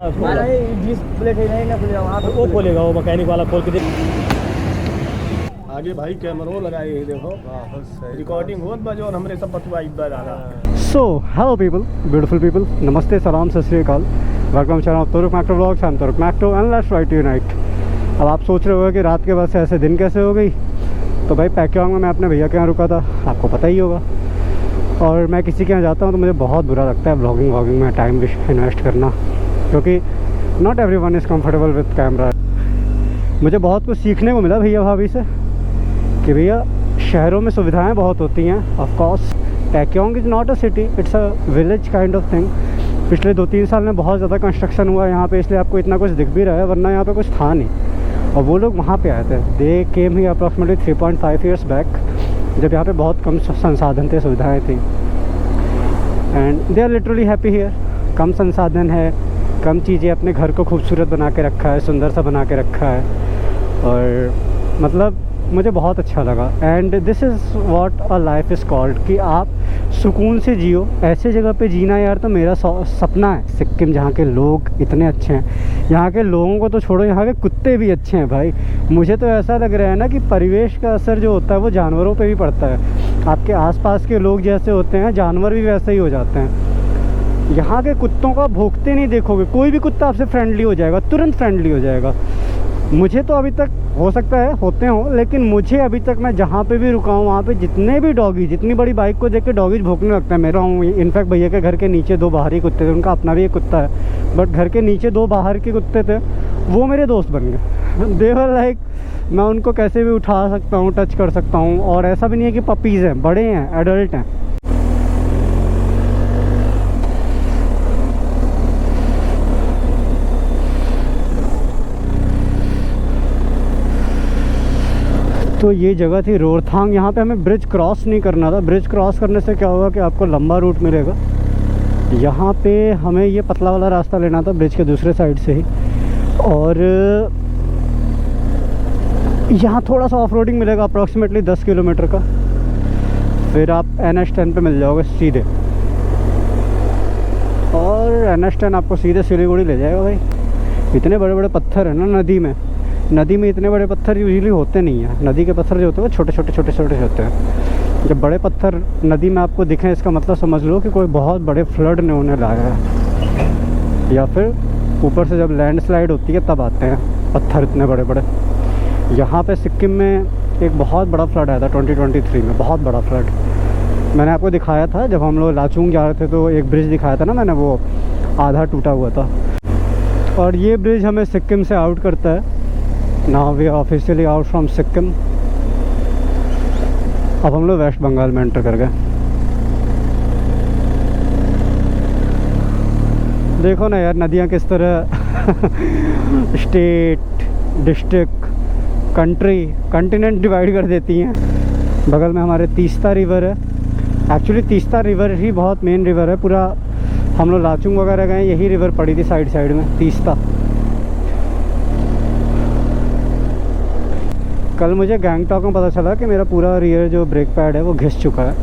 जिस प्लेट है नहीं ना खुलेगा वहाँ पे वो खोलेगा, वो मैकेनिक वाला खोल के दे। आगे भाई कैमरों लगाए देखो, रिकॉर्डिंग होत बजो और हमरे सब बतुआ इधर आना। So hello people, beautiful people, नमस्ते, सलाम, सत श्री अकाल, welcome channel of Turuk Makto vlogs. I am Turuk Makto and let's ride unite. अब आप सोच रहे होगे कि रात के बाद से ऐसे दिन कैसे हो गई। तो भाई पैक्योंग में मैं अपने भैया के यहाँ रुका था, आपको पता ही होगा। और मैं किसी के यहाँ जाता हूँ तो मुझे बहुत बुरा लगता है व्लॉगिंग में टाइम इन्वेस्ट करना, क्योंकि not every one is comfortable with camera. मुझे बहुत कुछ सीखने को मिला भैया भाभी से कि भैया शहरों में सुविधाएं बहुत होती हैं। Of course Pakyong is not a city, it's a village kind of thing. पिछले 2-3 साल में बहुत ज़्यादा कंस्ट्रक्शन हुआ है यहाँ पे, इसलिए आपको इतना कुछ दिख भी रहा है, वरना यहाँ पे कुछ था नहीं। और वो लोग वहाँ पे आए थे, they came he approximately 3.5 years back, जब यहाँ पे बहुत कम संसाधन थे, सुविधाएँ थी। And they are literally happy here. कम संसाधन है, कम चीज़ें, अपने घर को खूबसूरत बना के रखा है, सुंदर सा बना के रखा है। और मतलब मुझे बहुत अच्छा लगा। And this is what a life is called, कि आप सुकून से जियो। ऐसे जगह पे जीना यार तो मेरा सपना है। सिक्किम, जहाँ के लोग इतने अच्छे हैं, यहाँ के लोगों को तो छोड़ो, यहाँ के कुत्ते भी अच्छे हैं भाई। मुझे तो ऐसा लग रहा है ना कि परिवेश का असर जो होता है वो जानवरों पे भी पड़ता है। आपके आसपास के लोग जैसे होते हैं, जानवर भी वैसे ही हो जाते हैं। यहाँ के कुत्तों को भौंकते नहीं देखोगे, कोई भी कुत्ता आपसे फ्रेंडली हो जाएगा, तुरंत फ्रेंडली हो जाएगा। मुझे तो अभी तक, हो सकता है होते हो, लेकिन मुझे अभी तक, मैं जहाँ पे भी रुका हूँ वहाँ पे जितने भी डॉगी, जितनी बड़ी बाइक को देख के डॉगीज भौंकने लगता है। मेरा हूँ इनफैक्ट भैया के घर के नीचे 2 बाहरी कुत्ते थे, उनका अपना भी एक कुत्ता है, बट घर के नीचे 2 बाहर के कुत्ते थे, वो मेरे दोस्त बन गए। दे वर लाइक, मैं उनको कैसे भी उठा सकता हूँ, टच कर सकता हूँ। और ऐसा भी नहीं है कि पपीज़ हैं, बड़े हैं, एडल्ट हैं। तो ये जगह थी रोरथांग। यहाँ पे हमें ब्रिज क्रॉस नहीं करना था। ब्रिज क्रॉस करने से क्या होगा कि आपको लंबा रूट मिलेगा। यहाँ पे हमें ये पतला वाला रास्ता लेना था ब्रिज के दूसरे साइड से ही। और यहाँ थोड़ा सा ऑफ रोडिंग मिलेगा, अप्रॉक्सीमेटली 10 किलोमीटर का। फिर आप NH10 पे मिल जाओगे सीधे, और NH10 आपको सीधे सिलीगुड़ी ले जाएगा भाई। इतने बड़े बड़े पत्थर हैं ना नदी में इतने बड़े पत्थर यूजुअली होते नहीं हैं। नदी के पत्थर जो होते हैं वो छोटे छोटे होते हैं। जब बड़े पत्थर नदी में आपको दिखें, इसका मतलब समझ लो कि कोई बहुत बड़े फ्लड ने उन्हें लाया है, या फिर ऊपर से जब लैंडस्लाइड होती है तब आते हैं पत्थर इतने बड़े बड़े। यहाँ पे सिक्किम में एक बहुत बड़ा फ्लड आया था 2023 में, बहुत बड़ा फ्लड। मैंने आपको दिखाया था जब हम लोग लाचुंग जा रहे थे, तो एक ब्रिज दिखाया था ना मैंने, वो आधा टूटा हुआ था। और ये ब्रिज हमें सिक्किम से आउट करता है। Now we are officially out from Sikkim. अब हम लोग वेस्ट बंगाल में एंटर कर गए। देखो ना यार, नदियाँ किस तरह state, district, country, continent divide कर देती हैं। बगल में हमारे तीस्ता रिवर है। एक्चुअली तीस्ता रिवर ही बहुत मेन रिवर है। पूरा हम लोग लाचुंग वगैरह गए, यही रिवर पड़ी थी साइड में, तीस्ता। कल मुझे गैंगटॉक में पता चला कि मेरा पूरा रियर जो ब्रेक पैड है वो घिस चुका है।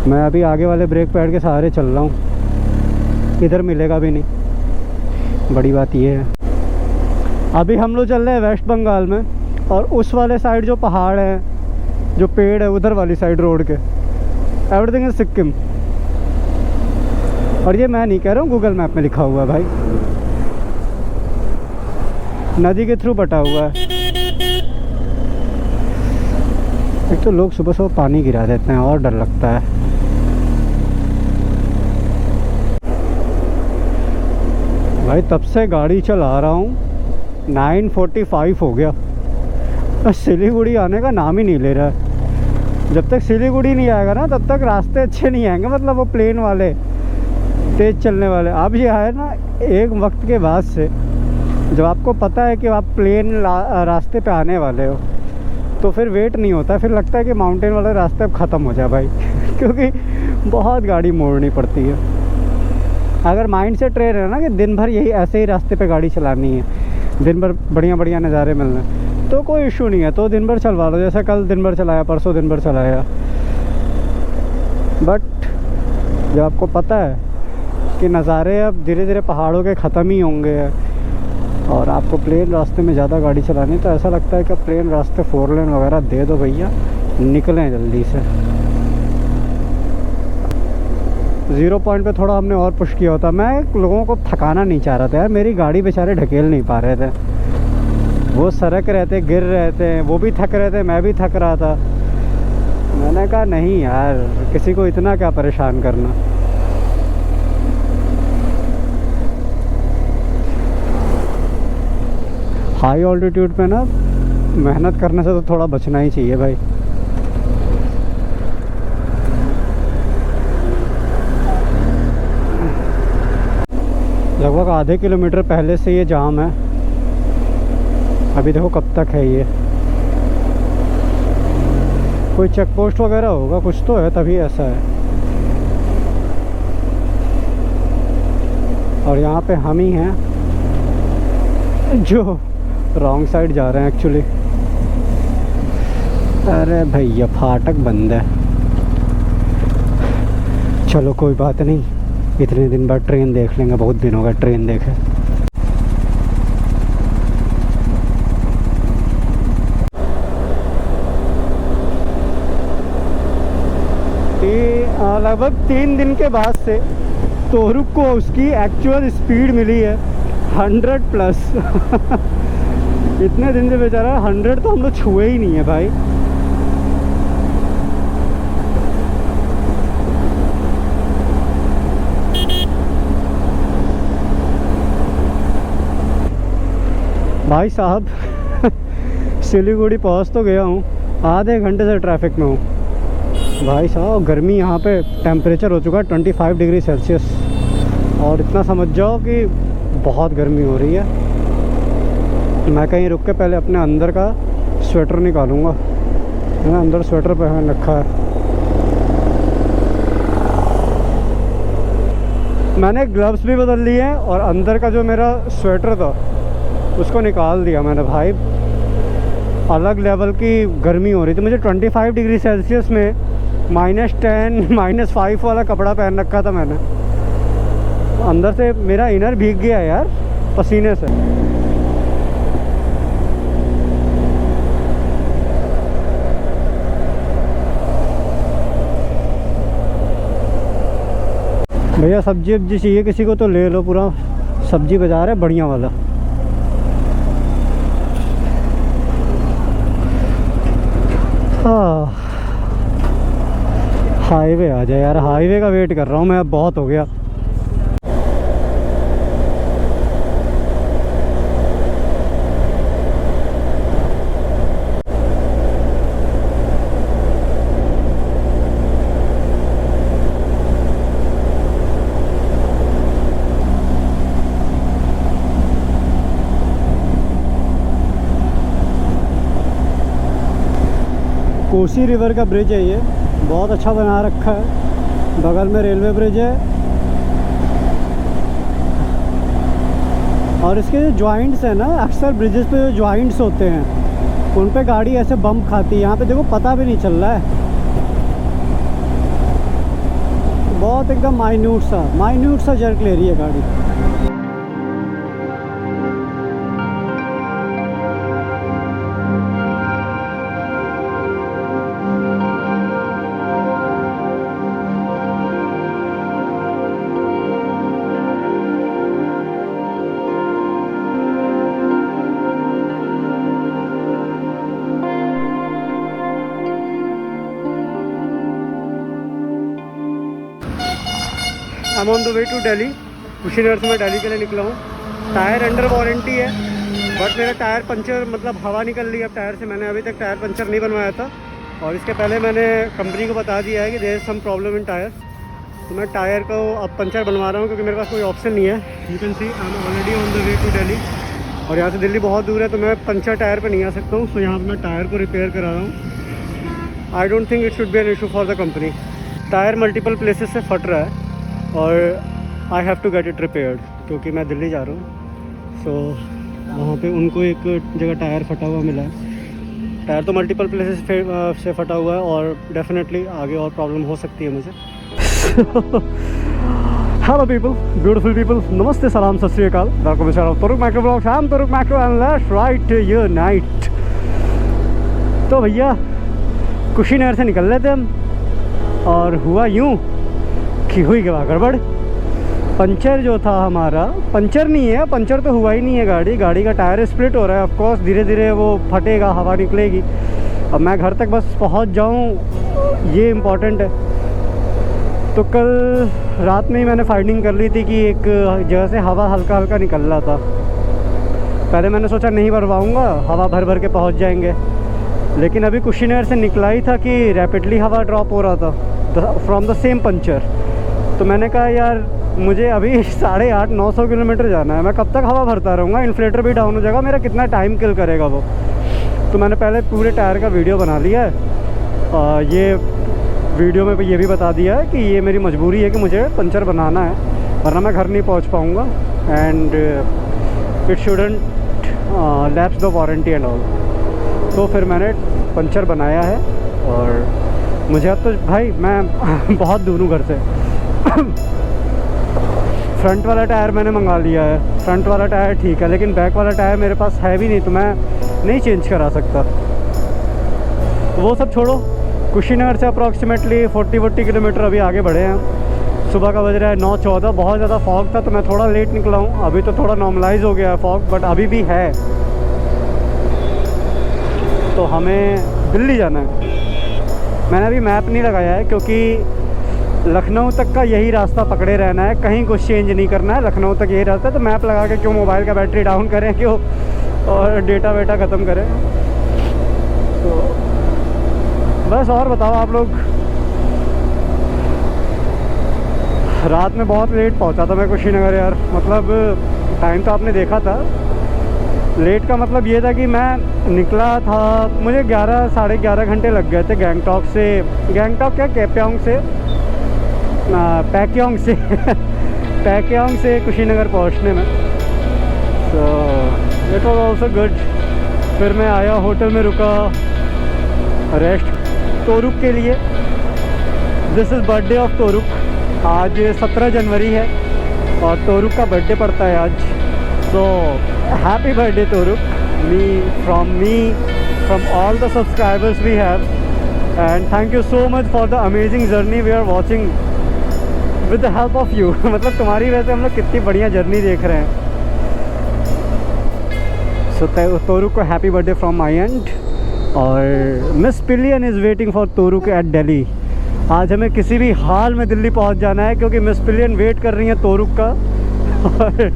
मैं अभी आगे वाले ब्रेक पैड के सहारे चल रहा हूँ, इधर मिलेगा भी नहीं। बड़ी बात ये है, अभी हम लोग चल रहे हैं वेस्ट बंगाल में, और उस वाले साइड जो पहाड़ है, जो पेड़ है, उधर वाली साइड रोड के, एवरीथिंग इज सिक्किम। और ये मैं नहीं कह रहा हूँ, गूगल मैप में लिखा हुआ है भाई। नदी के थ्रू बटा हुआ है। एक तो लोग सुबह सुबह पानी गिरा देते हैं और डर लगता है। भाई तब से गाड़ी चला रहा हूँ, 9:45 हो गया, सिलीगुड़ी आने का नाम ही नहीं ले रहा है। जब तक सिलीगुड़ी नहीं आएगा ना, तब तक रास्ते अच्छे नहीं आएंगे, मतलब वो प्लेन वाले, तेज़ चलने वाले। अब ये है ना, एक वक्त के बाद से जब आपको पता है कि आप प्लेन रास्ते पे आने वाले हो, तो फिर वेट नहीं होता, फिर लगता है कि माउंटेन वाले रास्ते अब ख़त्म हो जाए भाई क्योंकि बहुत गाड़ी मोड़नी पड़ती है। अगर माइंड से ट्रेन है ना कि दिन भर यही ऐसे ही रास्ते पे गाड़ी चलानी है, दिन भर बढ़िया बढ़िया नज़ारे मिलने, तो कोई इशू नहीं है, तो दिन भर चलवा लो। जैसे कल दिन भर चलाया, परसों दिन भर चलाया। बट जब आपको पता है कि नज़ारे अब धीरे धीरे पहाड़ों के ख़त्म ही होंगे और आपको प्लेन रास्ते में ज़्यादा गाड़ी चलानी, तो ऐसा लगता है कि प्लेन रास्ते 4 लेन वगैरह दे दो भैया, निकलें जल्दी से। 0 पॉइंट पे थोड़ा हमने और पुश किया होता। मैं लोगों को थकाना नहीं चाह रहा था यार, मेरी गाड़ी बेचारे ढकेल नहीं पा रहे थे, वो सरक रहे थे, गिर रहे थे, वो भी थक रहे थे, मैं भी थक रहा था। मैंने कहा नहीं यार, किसी को इतना क्या परेशान करना। हाई ऑल्टीट्यूड पे ना मेहनत करने से तो थोड़ा बचना ही चाहिए भाई। लगभग आधे किलोमीटर पहले से ये जाम है, अभी देखो कब तक है ये। कोई चेक पोस्ट वगैरह होगा, कुछ तो है तभी ऐसा है। और यहाँ पे हम ही हैं जो रॉन्ग साइड जा रहे हैं एक्चुअली। अरे भैया फाटक बंद है। चलो कोई बात नहीं, इतने दिन बाद ट्रेन देख लेंगे, बहुत दिन हो गए ट्रेन देखे। लगभग 3 दिन के बाद से तोरुक को उसकी एक्चुअल स्पीड मिली है 100+। इतने दिन से बेचारा 100 तो हम लोग छुए ही नहीं है भाई। भाई साहब सिलीगुड़ी पहुंच तो गया हूँ, आधे घंटे से ट्रैफिक में हूँ भाई साहब। गर्मी यहाँ पे टेम्परेचर हो चुका है 25 डिग्री सेल्सियस, और इतना समझ जाओ कि बहुत गर्मी हो रही है। मैं कहीं रुक के पहले अपने अंदर का स्वेटर निकालूंगा, मैंने अंदर स्वेटर पहन रखा है। मैंने ग्लव्स भी बदल लिए हैं और अंदर का जो मेरा स्वेटर था उसको निकाल दिया मैंने भाई। अलग लेवल की गर्मी हो रही थी मुझे। 25 डिग्री सेल्सियस में -10 -5 वाला कपड़ा पहन रखा था मैंने। अंदर से मेरा इनर भीग गया यार पसीने से। भैया सब्जी वब्जी चाहिए किसी को तो ले लो, पूरा सब्जी बाजार है बढ़िया वाला। हाँ हाईवे आ जाए यार, हाईवे का वेट कर रहा हूँ मैं, अब बहुत हो गया। कोसी रिवर का ब्रिज है ये, बहुत अच्छा बना रखा है। बगल में रेलवे ब्रिज है और इसके जो जॉइंट्स हैं ना, अक्सर ब्रिजेस पे जो जॉइंट्स होते हैं उन पे गाड़ी ऐसे बम्प खाती है। यहाँ पे देखो पता भी नहीं चल रहा है, बहुत एकदम माइन्यूट सा जर्क ले रही है गाड़ी। I am on the way to Delhi. उसी नगर से मैं दिल्ली के लिए निकला हूँ। टायर अंडर वारंटी है बट मेरा टायर पंचर, मतलब हवा निकल रही है अब टायर से। मैंने अभी तक टायर पंचर नहीं बनवाया था और इसके पहले मैंने कंपनी को बता दिया है कि there is some problem in tyre. तो मैं टायर को अब पंचर बनवा रहा हूँ क्योंकि मेरे पास कोई ऑप्शन नहीं है। You can see I am already on the way to Delhi और यहाँ से दिल्ली बहुत दूर है, तो मैं पंचर टायर पर नहीं आ सकता हूँ। तो यहाँ पर मैं टायर को रिपेयर करा रहा हूँ। I don't think it should be an issue for the company. Tyre multiple places से फट रहा है और I have to get it repaired क्योंकि मैं दिल्ली जा रहा हूँ। सो वहाँ पे उनको एक जगह टायर फटा हुआ मिला है। टायर तो मल्टीपल प्लेसेस से फटा हुआ है और डेफिनेटली आगे और प्रॉब्लम हो सकती है मुझे। Hello people, beautiful people, नमस्ते सलाम सत श्री अकाल, welcome to Toruk Macro blogs. I am Toruk Macro and let's ride unite. तो भैया कुशीनगर से निकल रहे थे हम और हुआ यूँ कि हुई क्या गड़बड़। पंचर जो था हमारा, पंचर नहीं है, पंचर तो हुआ ही नहीं है, गाड़ी का टायर स्प्लिट हो रहा है। ऑफ कोर्स धीरे धीरे वो फटेगा, हवा निकलेगी। अब मैं घर तक बस पहुंच जाऊं, ये इम्पोर्टेंट है। तो कल रात में ही मैंने फाइंडिंग कर ली थी कि एक जगह से हवा हल्का हल्का निकल रहा था। पहले मैंने सोचा नहीं भरवाऊँगा, हवा भर भर के पहुँच जाएंगे, लेकिन अभी कुशीनगर से निकला ही था कि रैपिडली हवा ड्रॉप हो रहा था फ्रॉम द सेम पंचर। तो मैंने कहा यार मुझे अभी 850-900 किलोमीटर जाना है, मैं कब तक हवा भरता रहूँगा, इन्फ्लेटर भी डाउन हो जाएगा, मेरा कितना टाइम किल करेगा वो। तो मैंने पहले पूरे टायर का वीडियो बना लिया है। ये वीडियो में ये भी बता दिया है कि ये मेरी मजबूरी है कि मुझे पंचर बनाना है, वरना मैं घर नहीं पहुंच पाऊंगा and it shouldn't lapse the warranty and all. तो फिर मैंने पंचर बनाया है और मुझे अब तो भाई मैं बहुत दूर हूँ घर से। फ्रंट वाला टायर मैंने मंगा लिया है, फ्रंट वाला टायर ठीक है, लेकिन बैक वाला टायर मेरे पास है भी नहीं, तो मैं नहीं चेंज करा सकता। तो वो सब छोड़ो, कुशीनगर से अप्रॉक्सीमेटली 40 किलोमीटर अभी आगे बढ़े हैं। सुबह का बज रहा है 9:14। बहुत ज़्यादा फॉग था तो मैं थोड़ा लेट निकला हूँ। अभी तो थोड़ा नॉर्मलाइज हो गया है फॉग, बट अभी भी है। तो हमें दिल्ली जाना है। मैंने अभी मैप नहीं लगाया है क्योंकि लखनऊ तक का यही रास्ता पकड़े रहना है, कहीं कुछ चेंज नहीं करना है, लखनऊ तक यही रास्ता है। तो मैप लगा के क्यों मोबाइल का बैटरी डाउन करें, क्यों और डेटा वेटा ख़त्म करें। तो बस, और बताओ आप लोग। रात में बहुत लेट पहुंचा था मैं कुशीनगर यार, मतलब टाइम तो आपने देखा था। लेट का मतलब ये था कि मैं निकला था, मुझे 11-11.5 घंटे लग गए थे गैंगटॉक से, गैंगटॉक क्या कैप्यांग से, पैक्योंग से पैक्योंग से कुशीनगर पहुंचने में। तो इट वॉज ऑल्सो गुड। फिर मैं आया, होटल में रुका रेस्ट तोरुक के लिए। This is birthday of Toruk. आज 17 जनवरी है और तोरुक का बर्थडे पड़ता है आज। So happy birthday Toruk, me from all the subscribers we have, and thank you so much for the amazing journey we are watching with the help of you. मतलब तुम्हारी वजह से हम लोग कितनी बढ़िया जर्नी देख रहे हैं। सो तोरुक को happy birthday from my end. और miss pillion is waiting for Toruk at Delhi. आज हमें किसी भी हाल में दिल्ली पहुंच जाना है क्योंकि मिस पिलियन वेट कर रही है तोरुक का। और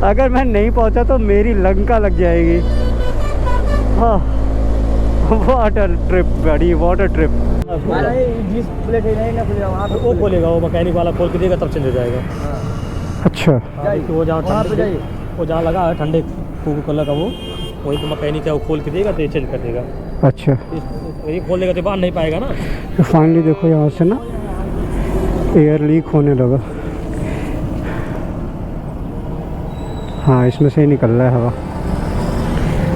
अगर मैं नहीं पहुंचा तो मेरी लंका लग जाएगी। हाँ, वाटर ट्रिप बड़ी, वाटर ट्रिप। वो खोलेगा, वो मैकेनिक वाला खोल के देगा तब चेंज हो जाएगा। अच्छा, तो वो जहाँ लगा है ठंडे कोको कोला का, वो वही तो मैकेनिक है, वो खोल के देगा तो ये चेंज कर देगा। अच्छा, ये खोल देगा तो बाहर नहीं पाएगा ना। तो फाइनली देखो यहाँ से ना एयर लीक होने लगा। हाँ, इसमें से ही निकल रहा है हवा।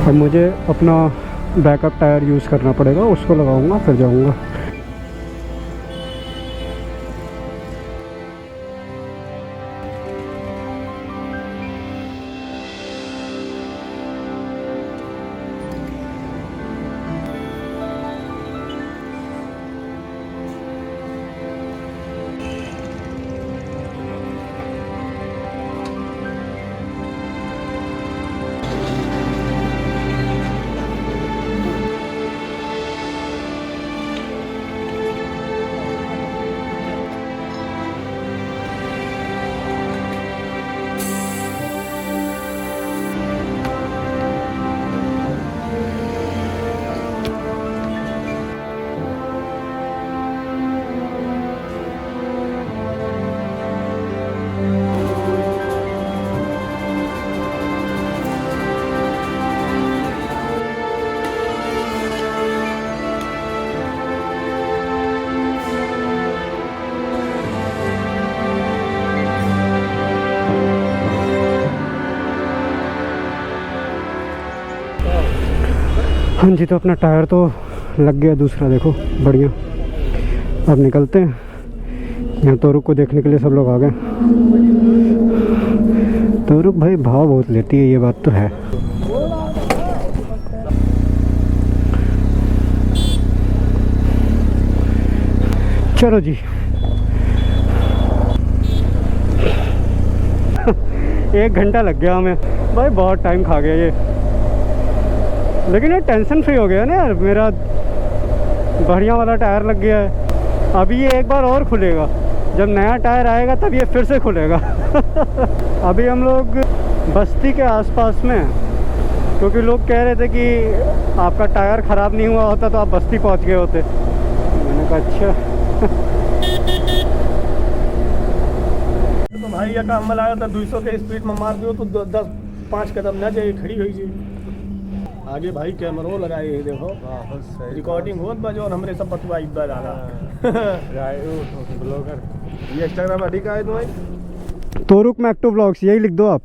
अब मुझे अपना बैकअप टायर यूज़ करना पड़ेगा, उसको लगाऊंगा फिर जाऊंगा। हाँ जी, तो अपना टायर तो लग गया दूसरा, देखो बढ़िया। अब निकलते हैं। यहाँ तोरुक को देखने के लिए सब लोग आ गए। तो रुक भाई, भाव बहुत लेती है, ये बात तो है। चलो जी। एक घंटा लग गया हमें भाई, बहुत टाइम खा गया ये। लेकिन ये टेंशन फ्री हो गया ना यार, मेरा बढ़िया वाला टायर लग गया है। अभी ये एक बार और खुलेगा, जब नया टायर आएगा तब ये फिर से खुलेगा। अभी हम लोग बस्ती के आसपास में हैं, क्योंकि लोग कह रहे थे कि आपका टायर ख़राब नहीं हुआ होता तो आप बस्ती पहुंच गए होते। मैंने कहा अच्छा। तो भाई ये काम में लाया था 200 के स्पीड में मार दियो तो 10-5 कदम ना जाए, खड़ी हुई जी। आगे भाई कैमरों लगाए ये देखो, रिकॉर्डिंग होत बा जो हमरे सब बतवा इब्बा डाला। ब्लॉगर ये इंस्टाग्राम आईडी का है तो भाई तोरुक मैक्टो ब्लॉग्स, यही लिख दो आप।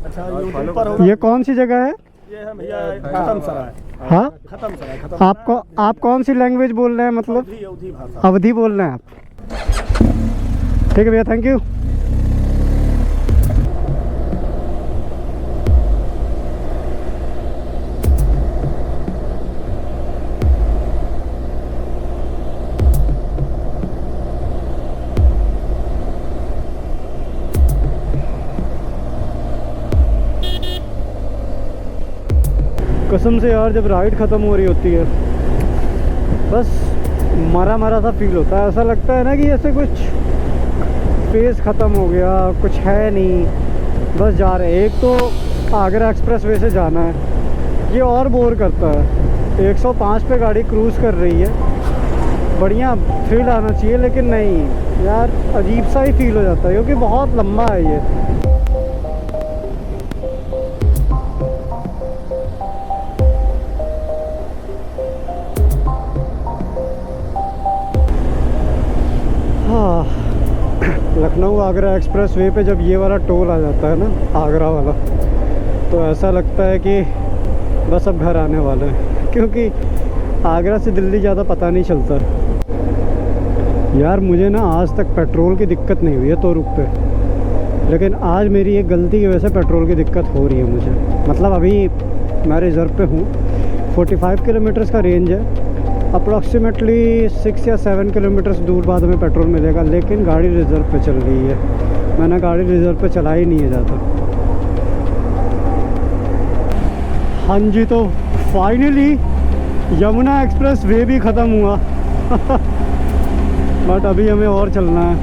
अच्छा यूट्यूब पर होगा। ये कौन सी जगह है? ये है भैया खत्म सराय। हाँ, खत्म सराय, खत्म। आप कौन सी लैंग्वेज बोल रहे हैं, मतलब अवधी भाषा। अवधी बोल रहे हैं आप? ठीक है भैया, थैंक यू। कसम से यार, जब राइड ख़त्म हो रही होती है बस मरा मरा सा फील होता है। ऐसा लगता है ना कि जैसे कुछ फेस ख़त्म हो गया, कुछ है नहीं, बस जा रहे हैं। एक तो आगरा एक्सप्रेस वे से जाना है, ये और बोर करता है। 105 पे गाड़ी क्रूज़ कर रही है, बढ़िया थ्रिल आना चाहिए, लेकिन नहीं यार, अजीब सा ही फील हो जाता है क्योंकि बहुत लंबा है ये। हाँ, लखनऊ आगरा एक्सप्रेस वे पे जब ये वाला टोल आ जाता है ना, आगरा वाला, तो ऐसा लगता है कि बस अब घर आने वाले हैं, क्योंकि आगरा से दिल्ली ज़्यादा पता नहीं चलता। यार मुझे ना आज तक पेट्रोल की दिक्कत नहीं हुई है तोरुक पे, लेकिन आज मेरी एक गलती की वजह से पेट्रोल की दिक्कत हो रही है मुझे। मतलब अभी मैं रिज़र्व पे हूँ, 45 किलोमीटर्स का रेंज है, अप्रॉक्सीमेटली 6 या 7 किलोमीटर्स दूर बाद हमें पेट्रोल मिलेगा, लेकिन गाड़ी रिज़र्व पे चल रही है। मैंने गाड़ी रिज़र्व पे चला ही नहीं है ज़्यादा। हाँ जी, तो फाइनली यमुना एक्सप्रेस वे भी ख़त्म हुआ। बट अभी हमें और चलना है।